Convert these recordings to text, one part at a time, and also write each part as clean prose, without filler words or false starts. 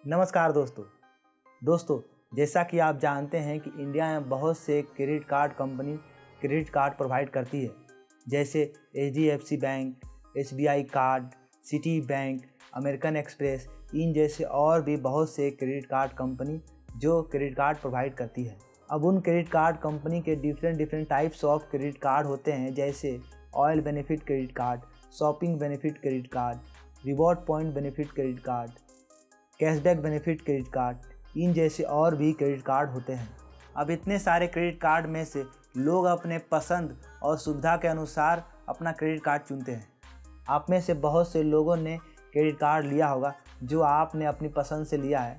नमस्कार दोस्तों जैसा कि आप जानते हैं कि इंडिया में बहुत से credit card company credit card provide करती है, जैसे HDFC bank, SBI card, Citi bank, American Express, इन जैसे और भी बहुत से क्रेडिट कार्ड कंपनी जो क्रेडिट कार्ड प्रोवाइड करती है। अब उन क्रेडिट कार्ड कंपनी के different types of credit card होते हैं, जैसे oil benefit credit card, shopping benefit credit card, reward point benefit credit card, cashback benefit credit card, इन जैसे और भी क्रेडिट कार्ड होते हैं। अब इतने सारे क्रेडिट कार्ड में से लोग अपने पसंद और सुविधा के अनुसार अपना क्रेडिट कार्ड चुनते हैं। आप में से बहुत से लोगों ने क्रेडिट कार्ड लिया होगा जो आपने अपनी पसंद से लिया है,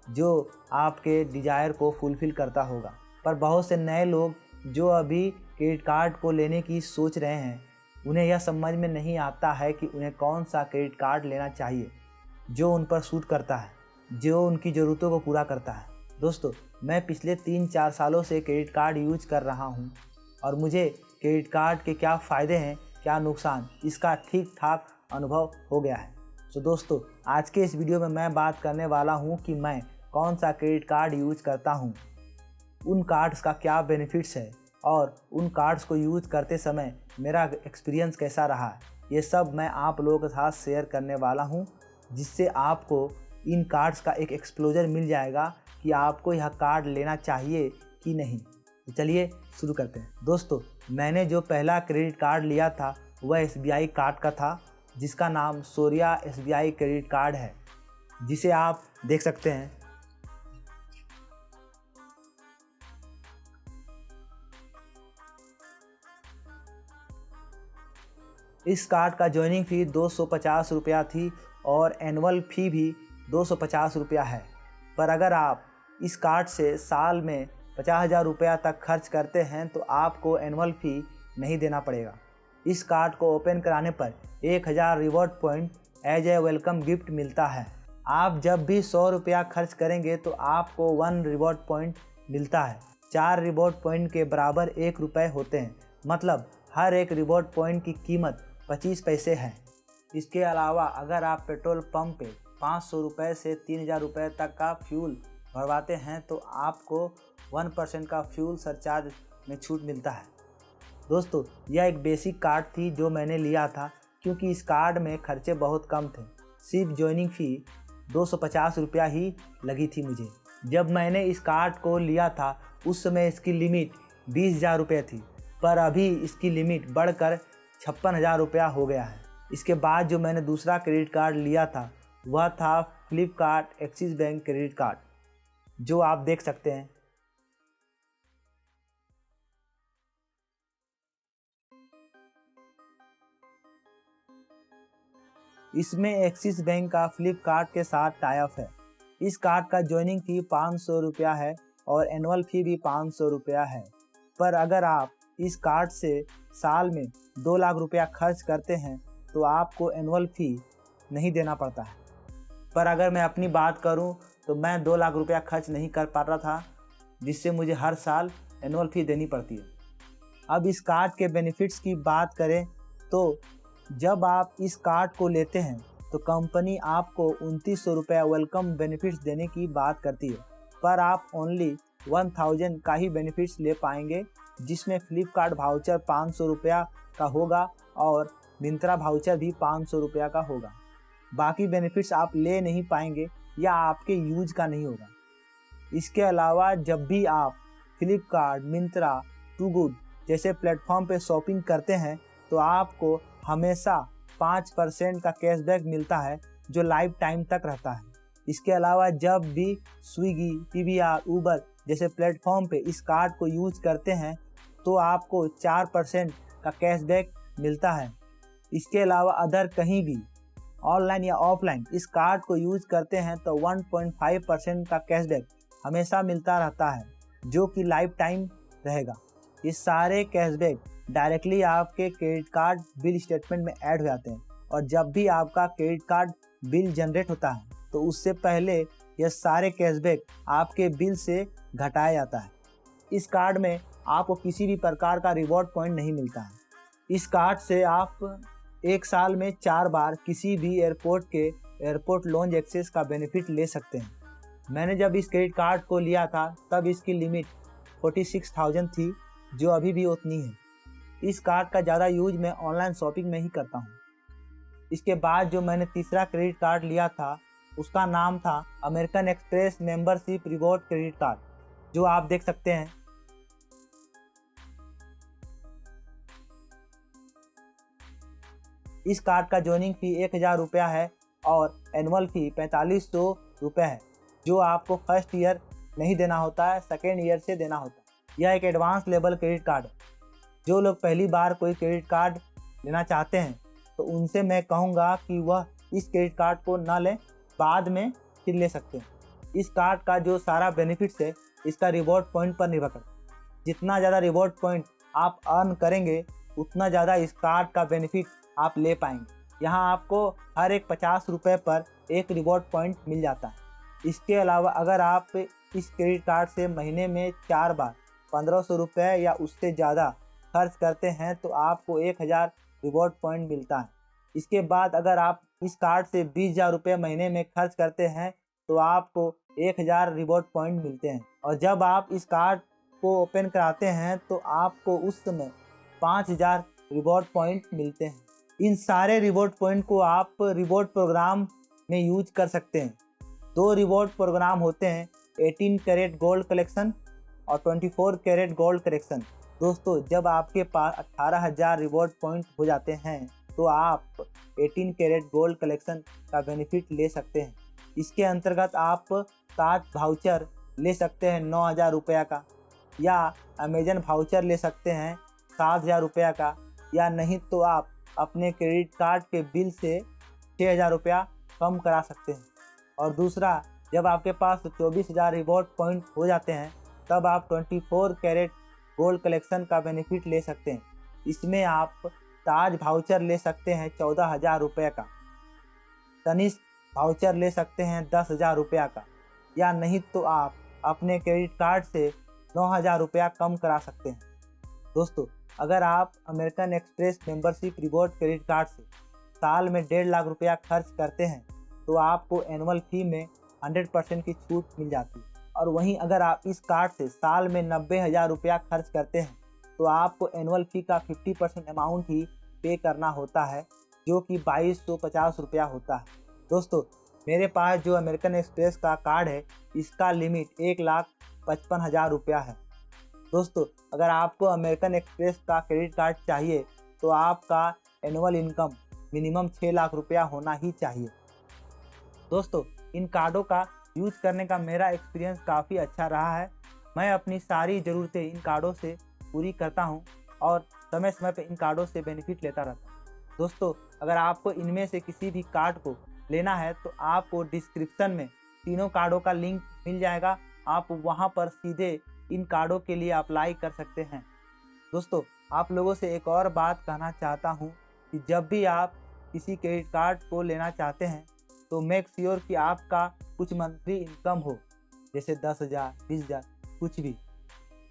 जो आपके डिज़ायर को फुलफ़िल करता होगा। पर बहुत से नए लोग जो अभी क्रेडिट कार्ड को लेने की सोच रहे हैं, उन्हें यह समझ में नहीं आता है कि उन्हें कौन सा क्रेडिट कार्ड लेना चाहिए जो उन पर सूट करता है, जो उनकी ज़रूरतों को पूरा करता है। दोस्तों, मैं पिछले 3-4 सालों से क्रेडिट कार्ड यूज कर रहा हूं और मुझे क्रेडिट कार्ड के क्या फ़ायदे हैं, क्या नुकसान, इसका ठीक ठाक अनुभव हो गया है। तो दोस्तों, आज के इस वीडियो में मैं बात करने वाला हूं कि मैं कौन सा क्रेडिट कार्ड यूज करता हूं, उन कार्ड्स का क्या बेनिफिट्स है और उन कार्ड्स को यूज करते समय मेरा एक्सपीरियंस कैसा रहा है। ये सब मैं आप लोगों के साथ शेयर करने वाला हूँ, जिससे आपको इन कार्ड्स का एक एक्सप्लोजर मिल जाएगा कि आपको यह कार्ड लेना चाहिए कि नहीं। तो चलिए शुरू करते हैं। दोस्तों, मैंने जो पहला क्रेडिट कार्ड लिया था वह SBI कार्ड का था, जिसका नाम सूर्या SBI क्रेडिट कार्ड है, जिसे आप देख सकते हैं। इस कार्ड का ज्वाइनिंग फ़ी 250 रुपया थी और एनुअल फ़ी भी 250 रुपया है। पर अगर आप इस कार्ड से साल में 50,000 रुपया तक खर्च करते हैं तो आपको एनुअल फ़ी नहीं देना पड़ेगा। इस कार्ड को ओपन कराने पर 1000 reward point as a welcome gift मिलता है। आप जब भी 100 रुपया खर्च करेंगे तो आपको 1 रिवॉर्ड पॉइंट मिलता है। 4 रिवॉर्ड पॉइंट के बराबर 1 रुपये होते हैं, मतलब हर एक रिवॉर्ड पॉइंट की कीमत 25 पैसे है। इसके अलावा अगर आप पेट्रोल पंप पे 500 रुपये से 3000 रुपये तक का फ्यूल भरवाते हैं तो आपको 1% का फ्यूल सरचार्ज में छूट मिलता है। दोस्तों, यह एक बेसिक कार्ड थी जो मैंने लिया था, क्योंकि इस कार्ड में खर्चे बहुत कम थे। सिर्फ ज्वाइनिंग फ़ी 250 रुपया ही लगी थी मुझे। जब मैंने इस कार्ड को लिया था उस समय इसकी लिमिट 20,000 रुपये थी, पर अभी इसकी लिमिट बढ़कर 56,000 रुपया हो गया है। इसके बाद जो मैंने दूसरा क्रेडिट कार्ड लिया था वह था Flipkart axis bank credit card, जो आप देख सकते हैं। इसमें एक्सिस बैंक का फ्लिपकार्ट के साथ टाई अप है। इस कार्ड का ज्वाइनिंग फ़ी 500 रुपया है और एनुअल फ़ी भी 500 रुपया है। पर अगर आप इस कार्ड से साल में 2 लाख रुपया खर्च करते हैं तो आपको एनुअल फ़ी नहीं देना पड़ता है। पर अगर मैं अपनी बात करूं तो मैं 2 लाख रुपया खर्च नहीं कर पाता था, जिससे मुझे हर साल एनुअल फ़ी देनी पड़ती है। अब इस कार्ड के बेनिफिट्स की बात करें तो जब आप इस कार्ड को लेते हैं तो कंपनी आपको 2900 रुपया वेलकम बेनिफिट्स देने की बात करती है, पर आप ओनली 1000 का ही बेनिफिट्स ले पाएंगे, जिसमें फ्लिपकार्ट वाउचर 500 रुपया का होगा और मिंत्रा वाउचर भी 500 रुपया का होगा। बाकी बेनिफिट्स आप ले नहीं पाएंगे या आपके यूज का नहीं होगा। इसके अलावा जब भी आप फ्लिपकार्ट, मिंत्रा, टू गुड जैसे प्लेटफॉर्म पे शॉपिंग करते हैं तो आपको हमेशा 5% का कैशबैक मिलता है, जो लाइफ टाइम तक रहता है। इसके अलावा जब भी स्विगी, PVR, उबर जैसे प्लेटफॉर्म पे इस कार्ड को यूज करते हैं तो आपको 4% का कैशबैक मिलता है। इसके अलावा अदर कहीं भी ऑनलाइन या ऑफलाइन इस कार्ड को यूज करते हैं तो 1.5% का कैशबैक हमेशा मिलता रहता है, जो कि लाइफ टाइम रहेगा। ये सारे कैशबैक डायरेक्टली आपके क्रेडिट कार्ड बिल स्टेटमेंट में ऐड हो जाते हैं, और जब भी आपका क्रेडिट कार्ड बिल जनरेट होता है तो उससे पहले यह सारे कैशबैक आपके बिल से घटाया जाता है। इस कार्ड में आपको किसी भी प्रकार का रिवॉर्ड पॉइंट नहीं मिलता है। इस कार्ड से आप एक साल में 4 बार किसी भी एयरपोर्ट के एयरपोर्ट लॉन्ज एक्सेस का बेनिफिट ले सकते हैं। मैंने जब इस क्रेडिट कार्ड को लिया था तब इसकी लिमिट 46,000 थी, जो अभी भी उतनी है। इस कार्ड का ज़्यादा यूज मैं ऑनलाइन शॉपिंग में ही करता हूँ। इसके बाद जो मैंने तीसरा क्रेडिट कार्ड लिया था उसका नाम था American express membership reward credit card, जो आप देख सकते हैं। इस कार्ड का ज्वाइनिंग फी 1,000 रुपया है और एनुअल फी 4500 रुपये है, जो आपको फर्स्ट ईयर नहीं देना होता है, सेकेंड ईयर से देना होता है। यह एक एडवांस लेवल क्रेडिट कार्ड है। जो लोग पहली बार कोई क्रेडिट कार्ड लेना चाहते हैं तो उनसे मैं कहूँगा कि वह इस क्रेडिट कार्ड को ना लें, बाद में फिर ले सकते हैं। इस कार्ड का जो सारा बेनिफिट्स है इसका रिवॉर्ड पॉइंट पर निर्भर करता है। जितना ज़्यादा रिवॉर्ड पॉइंट आप अर्न करेंगे उतना ज़्यादा इस कार्ड का बेनिफिट आप ले पाएंगे। यहाँ आपको हर एक 50 रुपये पर एक रिवॉर्ड पॉइंट मिल जाता है। इसके अलावा अगर आप इस क्रेडिट कार्ड से महीने में 4 बार 1500 रुपये या उससे ज़्यादा खर्च करते हैं तो आपको 1000 रिवॉर्ड पॉइंट मिलता है। इसके बाद अगर आप इस कार्ड से 20,000 रुपये महीने में खर्च करते हैं तो आपको 1000 रिवॉर्ड पॉइंट मिलते हैं। और जब आप इस कार्ड को ओपन कराते हैं तो आपको उस समय 5000 रिवॉर्ड पॉइंट मिलते हैं। इन सारे रिवॉर्ड पॉइंट को आप रिवॉर्ड प्रोग्राम में यूज कर सकते हैं। 2 रिवॉर्ड प्रोग्राम होते हैं, 18 कैरेट गोल्ड कलेक्शन और 24 कैरेट गोल्ड कलेक्शन। दोस्तों, जब आपके पास 18,000 रिवॉर्ड पॉइंट हो जाते हैं तो आप 18 कैरेट गोल्ड कलेक्शन का बेनिफिट ले सकते हैं। इसके अंतर्गत आप ताज वाउचर ले सकते हैं 9,000 रुपये का, या अमेजन वाउचर ले सकते हैं 7,000 रुपये का, या नहीं तो आप अपने क्रेडिट कार्ड के बिल से 6,000 रुपया कम करा सकते हैं। और दूसरा, जब आपके पास 24,000 रिवॉर्ड पॉइंट हो जाते हैं तब आप 24 कैरेट गोल्ड कलेक्शन का बेनिफिट ले सकते हैं। इसमें आप ताज वाउचर ले सकते हैं 14,000 रुपये का, तनिष्क वाउचर ले सकते हैं 10,000 रुपये का, या नहीं तो आप अपने क्रेडिट कार्ड से 9,000 रुपया कम करा सकते हैं। दोस्तों, अगर आप American express membership reward credit card से साल में 1.5 लाख रुपया खर्च करते हैं तो आपको एनुअल फी में 100% की छूट मिल जाती है। और वहीं अगर आप इस कार्ड से साल में 90,000 रुपया खर्च करते हैं तो आपको एनुअल फी का 50% अमाउंट ही पे करना होता है, जो कि 2250 रुपया होता है। दोस्तों, मेरे पास जो अमेरिकन एक्सप्रेस का कार्ड है इसका लिमिट 1,55,000 रुपया है। दोस्तों, अगर आपको अमेरिकन एक्सप्रेस का क्रेडिट कार्ड चाहिए तो आपका एनुअल इनकम मिनिमम 6 लाख रुपया होना ही चाहिए। दोस्तों, इन कार्डों का यूज़ करने का मेरा एक्सपीरियंस काफ़ी अच्छा रहा है। मैं अपनी सारी ज़रूरतें इन कार्डों से पूरी करता हूं और समय समय पर इन कार्डों से बेनिफिट लेता रहता हूं। दोस्तों, अगर आपको इनमें से किसी भी कार्ड को लेना है तो आपको डिस्क्रिप्शन में तीनों कार्डों का लिंक मिल जाएगा। आप वहां पर सीधे इन कार्डों के लिए अप्लाई कर सकते हैं। दोस्तों, आप लोगों से एक और बात कहना चाहता हूं कि जब भी आप किसी क्रेडिट कार्ड को लेना चाहते हैं तो मेक श्योर कि आपका कुछ मंथली इनकम हो, जैसे 10,000, 20,000, कुछ भी,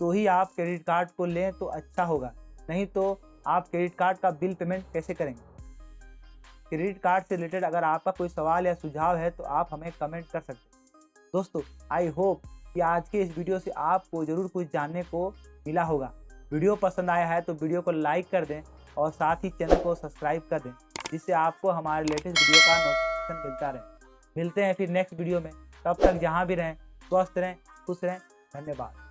तो ही आप क्रेडिट कार्ड को लें तो अच्छा होगा। नहीं तो आप क्रेडिट कार्ड का बिल पेमेंट कैसे करेंगे। क्रेडिट कार्ड से रिलेटेड अगर आपका कोई सवाल या सुझाव है तो आप हमें कमेंट कर सकते हैं। दोस्तों, आई होप कि आज के इस वीडियो से आपको ज़रूर कुछ जानने को मिला होगा। वीडियो पसंद आया है तो वीडियो को लाइक कर दें और साथ ही चैनल को सब्सक्राइब कर दें, जिससे आपको हमारे लेटेस्ट वीडियो का नोटिफिकेशन मिलता रहे। मिलते हैं फिर नेक्स्ट वीडियो में। तब तक जहाँ भी रहें स्वस्थ रहें, खुश रहें। धन्यवाद।